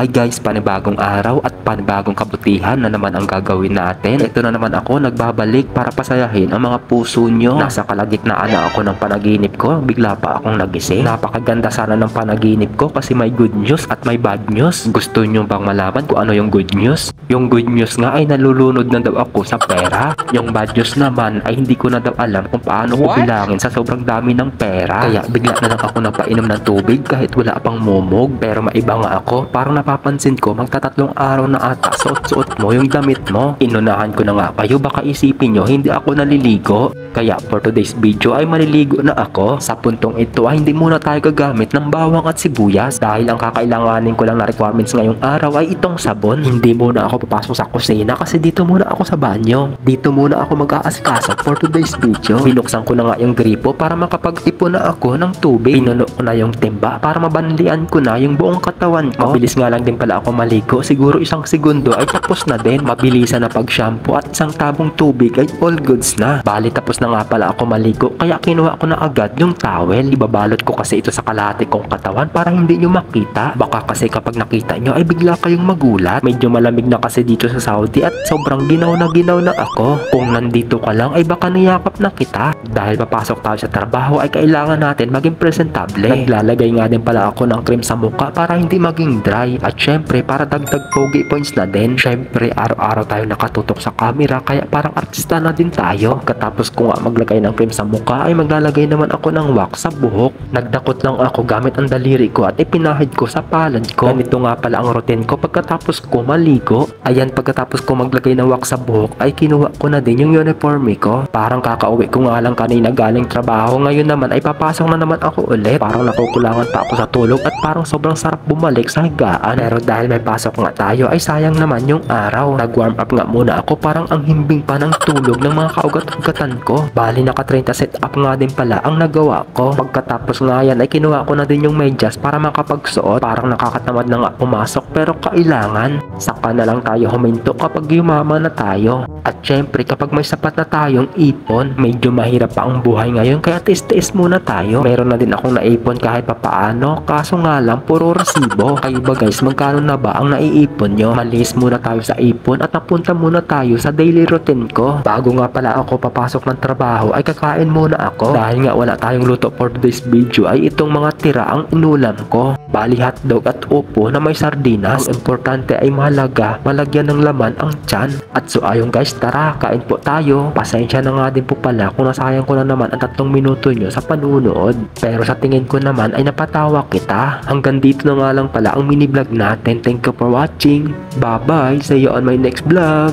Hi guys, panibagong araw at panibagong kabutihan na naman ang gagawin natin. Ito na naman ako nagbabalik para pasayahin ang mga puso nyo. Nasa kalagitnaan na ako ng panaginip ko, bigla pa akong nagising. Napakaganda sana ng panaginip ko kasi may good news at may bad news. Gusto nyo bang malaman kung ano yung good news? Yung good news nga ay nalulunod na daw ako sa pera. Yung bad news naman ay hindi ko na daw alam kung paano ko bilangin sa sobrang dami ng pera. Kaya bigla na lang ako napainom ng tubig kahit wala pang mumog. Pero maiba nga ako, parang napapansin ko magtatatlong araw na ata suot-suot mo yung damit mo. Inunahan ko na nga kayo, baka isipin nyo hindi ako naliligo. Kaya for today's video ay maliligo na ako. Sa puntong ito ay hindi muna tayo gagamit ng bawang at sibuyas dahil ang kakailanganin ko lang na requirements ngayong araw ay itong sabon. Hindi muna ako papasok sa kusina kasi dito muna ako sa banyo. Dito muna ako mag-aasikaso for today's video. Binuksan ko na nga yung gripo para makapag-ipon na ako ng tubig. Pinuno ko na yung timba para mabanlian ko na yung buong katawan ko. Mabilis nga lang din pala ako maligo. Siguro isang segundo ay tapos na din. Mabilisan na pag-shampoo at isang tabong tubig ay all goods na. Bali tapos na nga pala ako maligo kaya kinuha ko na agad yung towel. Ibabalot ko kasi ito sa kalahati kong katawan para hindi nyo makita. Baka kasi kapag nakita nyo ay bigla kayong magulat. Medyo malamig na kasi dito sa Saudi at sobrang ginaw na ako. Kung nandito ka lang ay baka niyakap na kita. Dahil papasok tayo sa trabaho ay kailangan natin maging presentable. Naglalagay nga din pala ako ng cream sa mukha para hindi maging dry. At syempre para dagdag pogi points na din. Syempre araw-araw tayo nakatutok sa camera kaya parang artista na din tayo. Pagkatapos ko nga maglagay ng cream sa mukha ay maglalagay naman ako ng wax sa buhok. Nagdakot lang ako gamit ang daliri ko at ipinahid ko sa palad ko. Ganito nga pala ang routine ko pagkatapos ko maligo. Ayan, pagkatapos ko maglagay ng wax sa buhok ay kinuha ko na din yung uniforme ko. Parang kakauwi ko nga lang kanina galing trabaho. Ngayon naman ay papasok na naman ako ulit. Parang nakukulangan pa ako sa tulog at parang sobrang sarap bumalik sa higaan. Pero dahil may pasok nga tayo ay sayang naman yung araw. Nag-warm up nga muna ako, parang ang himbing pa ng tulog ng mga kaugat-ugatan ko. Bali naka 30 set up nga din pala ang nagawa ko. Pagkatapos nga yan ay kinuha ko na din yung medyas para makapagsuot. Parang nakakatamad na nga pumasok pero kailangan. Saka na lang tayo huminto kapag yumaman na tayo. At syempre kapag may sapat na tayong ipon, medyo mahirap pa ang buhay ngayon kaya tiis-tiis muna tayo. Meron na din akong naipon kahit papaano, kaso nga lang puro resibo. Kayo ba guys, magkano na ba ang naiipon nyo? Malis muna tayo sa ipon at napunta muna tayo sa daily routine ko. Bago nga pala ako papasok ng trabaho ay kakain muna ako. Dahil nga wala tayong luto for this video ay itong mga tira ang inulam ko. Bali hotdog at upo na may sardinas. Ang importante ay mahalaga malagyan ng laman ang tiyan. At so ayun guys, tara kain po tayo. Pasensya na nga din po pala kung nasayang ko na naman ang 3 minuto nyo sa panunood. Pero sa tingin ko naman ay napatawa kita. Hanggang dito na nga lang pala ang mini vlog natin. Thank you for watching. Bye bye. See you on my next vlog.